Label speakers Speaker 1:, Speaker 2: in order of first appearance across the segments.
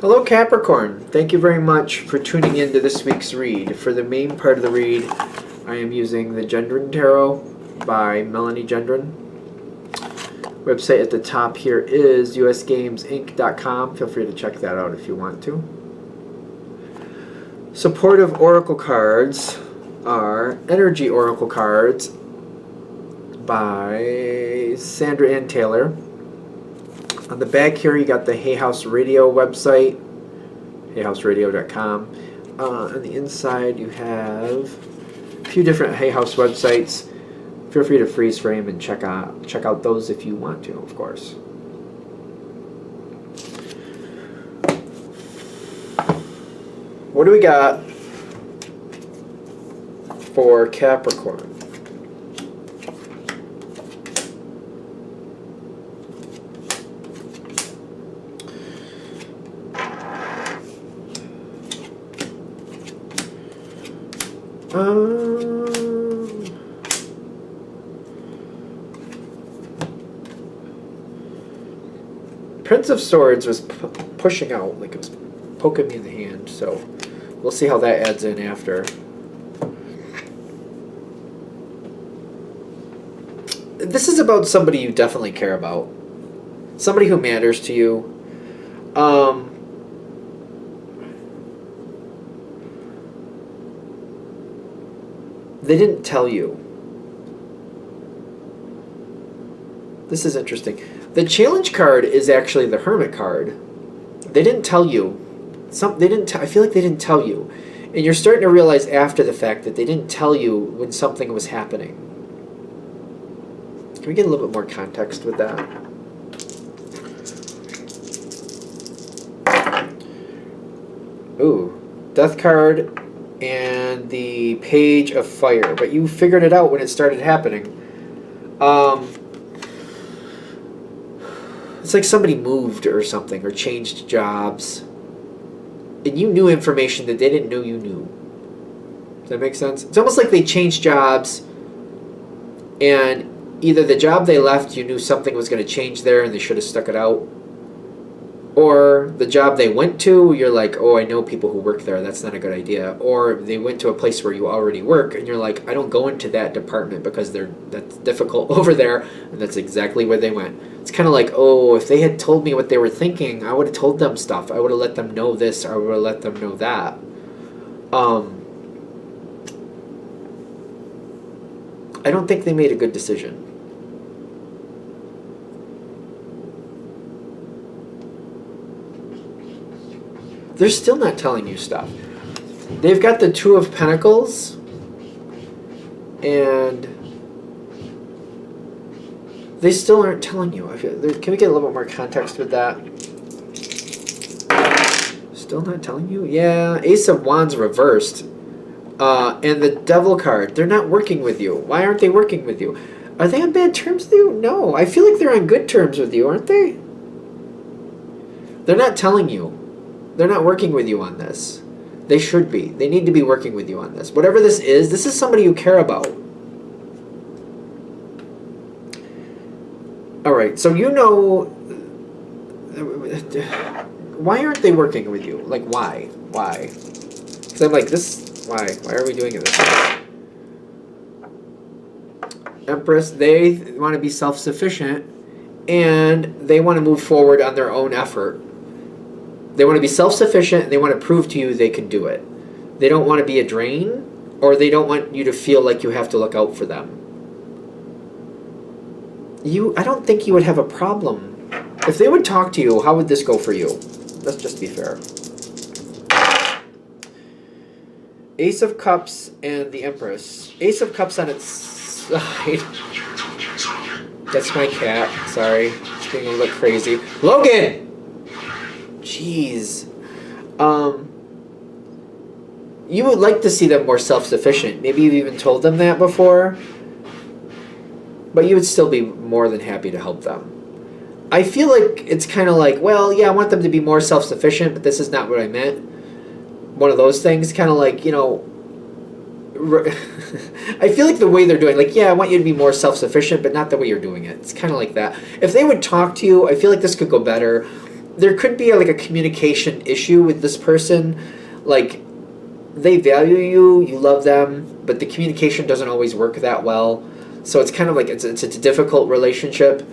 Speaker 1: Hello Capricorn, thank you very much for tuning in to this week's read. For the main part of the read, I am using the Gendron Tarot by Melanie Gendron. Website at the top here is usgamesinc.com. Feel free to check that out if you want to. Supportive oracle cards are Energy Oracle cards by Sandra Ann Taylor. On the back here, you got the Hay House Radio website, hayhouseradio.com. On the inside, you have a few different Hay House websites. Feel free to freeze frame and check out those if you want to, of course. What do we got for Capricorn? Prince of Swords was pushing out, like it was poking me in the hand, so we'll see how that adds in after. This is about somebody you definitely care about. Somebody who matters to you. They didn't tell you. This is interesting. The challenge card is actually the Hermit card. They didn't tell you. I feel like they didn't tell you. And you're starting to realize after the fact that they didn't tell you when something was happening. Can we get a little bit more context with that? Ooh, Death card and the Page of Fire. But you figured it out when it started happening. It's like somebody moved or something, or changed jobs. And you knew information that they didn't know you knew. Does that make sense? It's almost like they changed jobs, and either the job they left, you knew something was going to change there and they should have stuck it out. Or the job they went to, you're like, oh, I know people who work there, that's not a good idea. Or they went to a place where you already work, and you're like, I don't go into that department because that's difficult over there, and that's exactly where they went. It's kind of like, oh, if they had told me what they were thinking, I would have told them stuff. I would have let them know this, or I would have let them know that. I don't think they made a good decision. They're still not telling you stuff. They've got the Two of Pentacles, and they still aren't telling you. Can we get a little bit more context with that? Still not telling you? Yeah, Ace of Wands reversed. And the Devil card. They're not working with you. Why aren't they working with you? Are they on bad terms with you? No. I feel like they're on good terms with you, aren't they? They're not telling you. They're not working with you on this. They should be. They need to be working with you on this. Whatever this is somebody you care about. Alright, so you know... Why aren't they working with you? Like, why? Why? Because I'm like, this... Why? Why are we doing it this way? Empress, they want to be self-sufficient, and they want to move forward on their own effort. They want to be self-sufficient, and they want to prove to you they can do it. They don't want to be a drain, or they don't want you to feel like you have to look out for them. I don't think you would have a problem. If they would talk to you, how would this go for you? Let's just be fair. Ace of Cups and the Empress. Ace of Cups on its side. That's my cat. Sorry. It's being a little bit crazy. Logan! Jeez. You would like to see them more self-sufficient. Maybe you've even told them that before. But you would still be more than happy to help them. I feel like it's kind of like, well, yeah, I want them to be more self-sufficient, but this is not what I meant. One of those things, kind of like, you know... I feel like the way they're doing, like, yeah, I want you to be more self-sufficient, but not the way you're doing it. It's kind of like that. If they would talk to you, I feel like this could go better. there could be like a communication issue with this person. Like, they value you, you love them, but the communication doesn't always work that well. So it's kind of like it's a difficult relationship.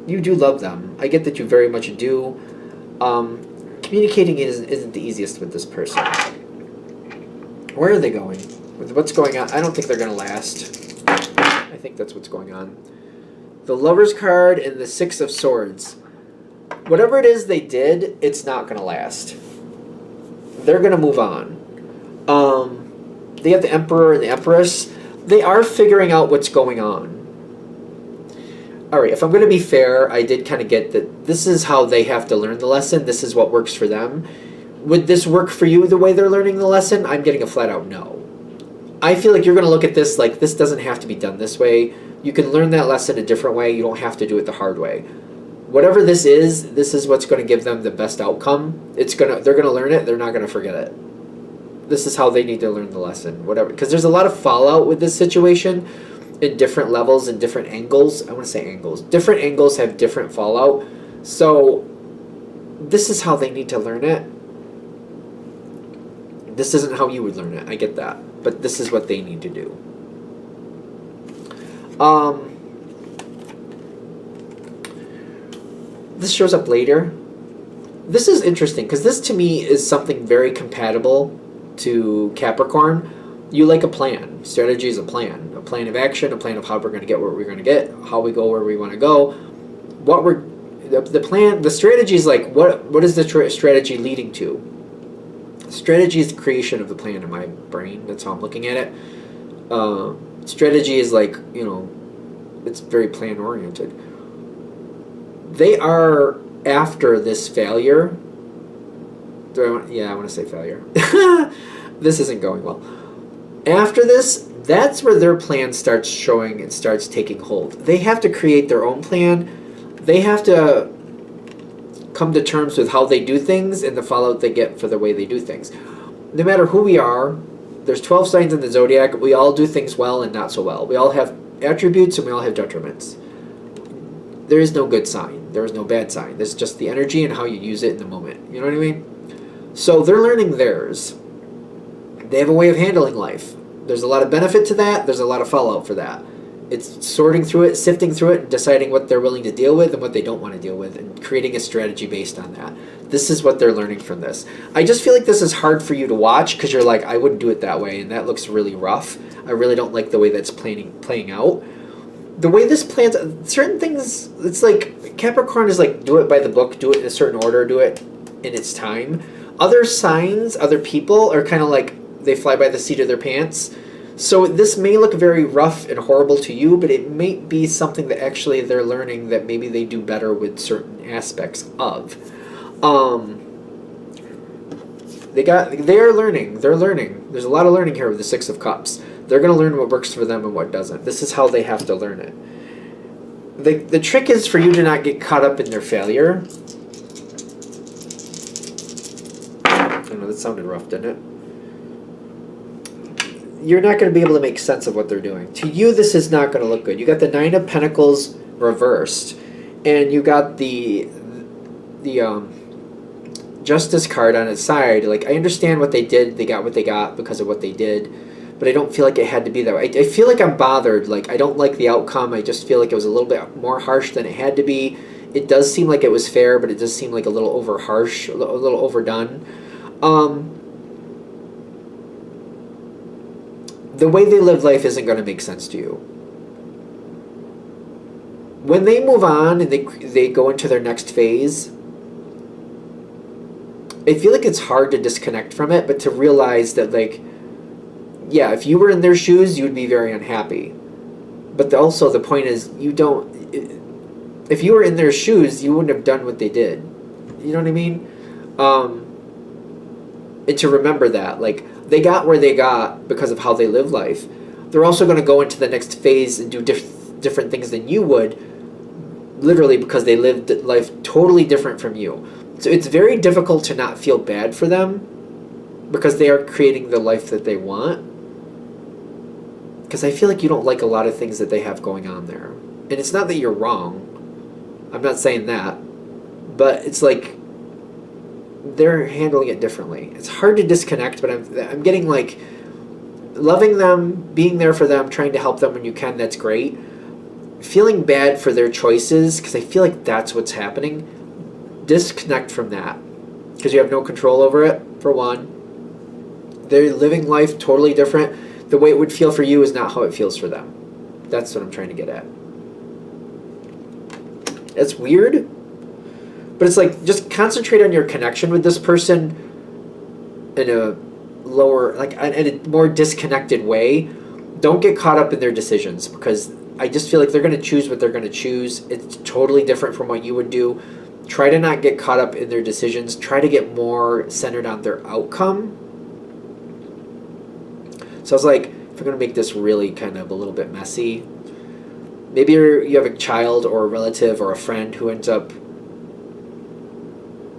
Speaker 1: You do love them. I get that you very much do. Communicating isn't the easiest with this person. Where are they going? With what's going on? I don't think they're going to last. I think that's what's going on. The Lover's card and the Six of Swords. Whatever it is they did, it's not going to last. They're going to move on. They have the Emperor and the Empress. They are figuring out what's going on. Alright, if I'm going to be fair, I did kind of get that this is how they have to learn the lesson. This is what works for them. Would this work for you the way they're learning the lesson? I'm getting a flat out no. I feel like you're going to look at this like this doesn't have to be done this way. You can learn that lesson a different way. You don't have to do it the hard way. Whatever this is what's going to give them the best outcome. They're going to learn it. They're not going to forget it. This is how they need to learn the lesson. Whatever, because there's a lot of fallout with this situation in different levels and different angles. I want to say angles. Different angles have different fallout. So this is how they need to learn it. This isn't how you would learn it. I get that. But this is what they need to do. This shows up later. This is interesting because this to me is something very compatible to Capricorn. You like a plan. Strategy is a plan of action, a plan of how we're going to get where we're going to get, how we go where we want to go. The strategy is like what is the strategy leading to? Strategy is the creation of the plan in my brain. That's how I'm looking at it. Strategy is like, it's very plan oriented. They are after this failure. I want to say failure. This isn't going well. After this, that's where their plan starts showing and starts taking hold. They have to create their own plan. They have to come to terms with how they do things and the fallout they get for the way they do things. No matter who we are, there's 12 signs in the zodiac. We all do things well and not so well. We all have attributes and we all have detriments. There is no good sign. There is no bad sign. There's just the energy and how you use it in the moment. You know what I mean? So they're learning theirs. They have a way of handling life. There's a lot of benefit to that. There's a lot of fallout for that. It's sorting through it, sifting through it, and deciding what they're willing to deal with and what they don't want to deal with, and creating a strategy based on that. This is what they're learning from this. I just feel like this is hard for you to watch because you're like, I wouldn't do it that way, and that looks really rough. I really don't like the way that's playing out. The way this plans, certain things, it's like Capricorn is like, do it by the book, do it in a certain order, do it in its time. Other signs, other people are kind of like, they fly by the seat of their pants. So this may look very rough and horrible to you, but it may be something that actually they're learning that maybe they do better with certain aspects of. They are learning. They're learning. There's a lot of learning here with the Six of Cups. They're going to learn what works for them and what doesn't. This is how they have to learn it. The trick is for you to not get caught up in their failure. I know that sounded rough, didn't it? You're not going to be able to make sense of what they're doing. To you, this is not going to look good. You got the Nine of Pentacles reversed, and you got the Justice card on its side. Like, I understand what they did. They got what they got because of what they did, but I don't feel like it had to be that way. I feel like I'm bothered. Like, I don't like the outcome. I just feel like it was a little bit more harsh than it had to be. It does seem like it was fair, but it does seem like a little over harsh, a little overdone. The way they live life isn't going to make sense to you. When they move on and they go into their next phase, I feel like it's hard to disconnect from it, but to realize that, like, yeah, if you were in their shoes, you would be very unhappy. But also the point is, if you were in their shoes, you wouldn't have done what they did. You know what I mean? And to remember that, like, they got where they got because of how they live life. They're also going to go into the next phase and do different things than you would, literally because they lived life totally different from you. So it's very difficult to not feel bad for them because they are creating the life that they want. Because I feel like you don't like a lot of things that they have going on there. And it's not that you're wrong. I'm not saying that. But it's like they're handling it differently. It's hard to disconnect, but I'm getting like loving them, being there for them, trying to help them when you can, that's great. Feeling bad for their choices, because I feel like that's what's happening. Disconnect from that, because you have no control over it, for one. They're living life totally different. The way it would feel for you is not how it feels for them. That's what I'm trying to get at. It's weird, but it's like, just concentrate on your connection with this person in a lower, like in a more disconnected way. Don't get caught up in their decisions, because I just feel like they're going to choose what they're going to choose. It's totally different from what you would do. Try to not get caught up in their decisions. Try to get more centered on their outcome. So I was like, if we're going to make this really kind of a little bit messy, maybe you have a child or a relative or a friend who ends up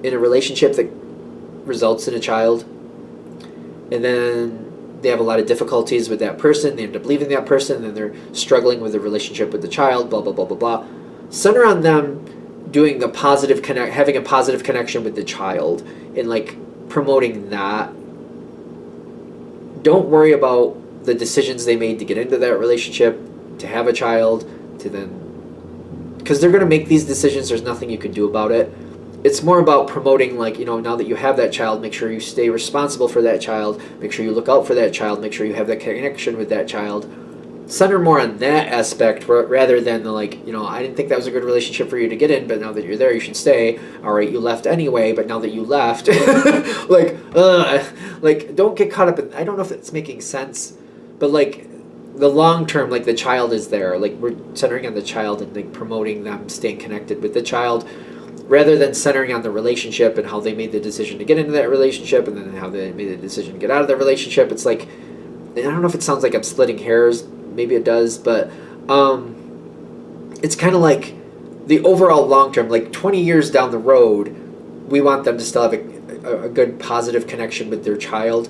Speaker 1: in a relationship that results in a child, and then they have a lot of difficulties with that person. They end up leaving that person, and then they're struggling with the relationship with the child, blah, blah, blah, blah, blah. Center on them doing a positive having a positive connection with the child, and like promoting that. Don't worry about the decisions they made to get into that relationship, to have a child, to then, because they're going to make these decisions. There's nothing you can do about it. It's more about promoting, like, now that you have that child, make sure you stay responsible for that child, make sure you look out for that child, make sure you have that connection with that child. Center more on that aspect rather than the, like, I didn't think that was a good relationship for you to get in, but now that you're there, you should stay. All right, you left anyway, but now that you left, like, don't get caught up in, I don't know if it's making sense, but like the long term, like the child is there, like we're centering on the child and like promoting them staying connected with the child, rather than centering on the relationship and how they made the decision to get into that relationship and then how they made the decision to get out of the relationship. It's like, I don't know if it sounds like I'm splitting hairs, maybe it does, but it's kind of like the overall long term, like 20 years down the road, we want them to still have a good positive connection with their child.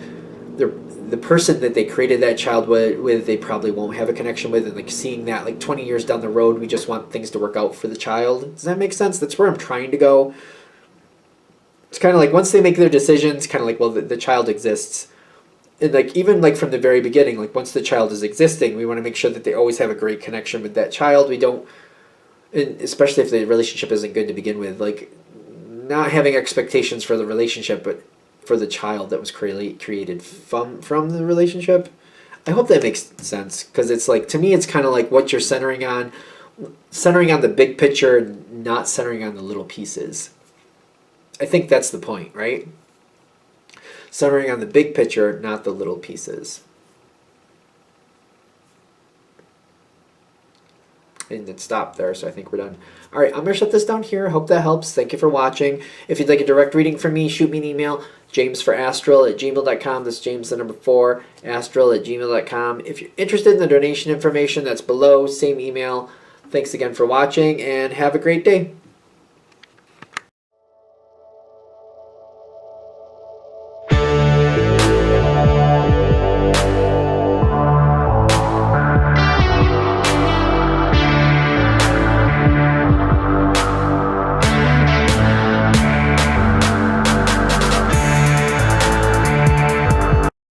Speaker 1: The person that they created that child with, they probably won't have a connection with, and like seeing that like 20 years down the road, we just want things to work out for the child. Does that make sense? That's where I'm trying to go. It's kind of like once they make their decisions, kind of like, well, the child exists. And like even like from the very beginning, like once the child is existing, we want to make sure that they always have a great connection with that child. We don't, and especially if the relationship isn't good to begin with, like not having expectations for the relationship, but for the child that was created from the relationship. I hope that makes sense, because it's like, to me, it's kind of like what you're centering on the big picture and not centering on the little pieces. I think that's the point, right? Centering on the big picture, not the little pieces. And it stopped there, so I think we're done. All right, I'm going to shut this down here. Hope that helps. Thank you for watching. If you'd like a direct reading from me, shoot me an email, jamesforastral@gmail.com. That's James, the number 4, astral@gmail.com. If you're interested in the donation information, that's below, same email. Thanks again for watching, and have a great day.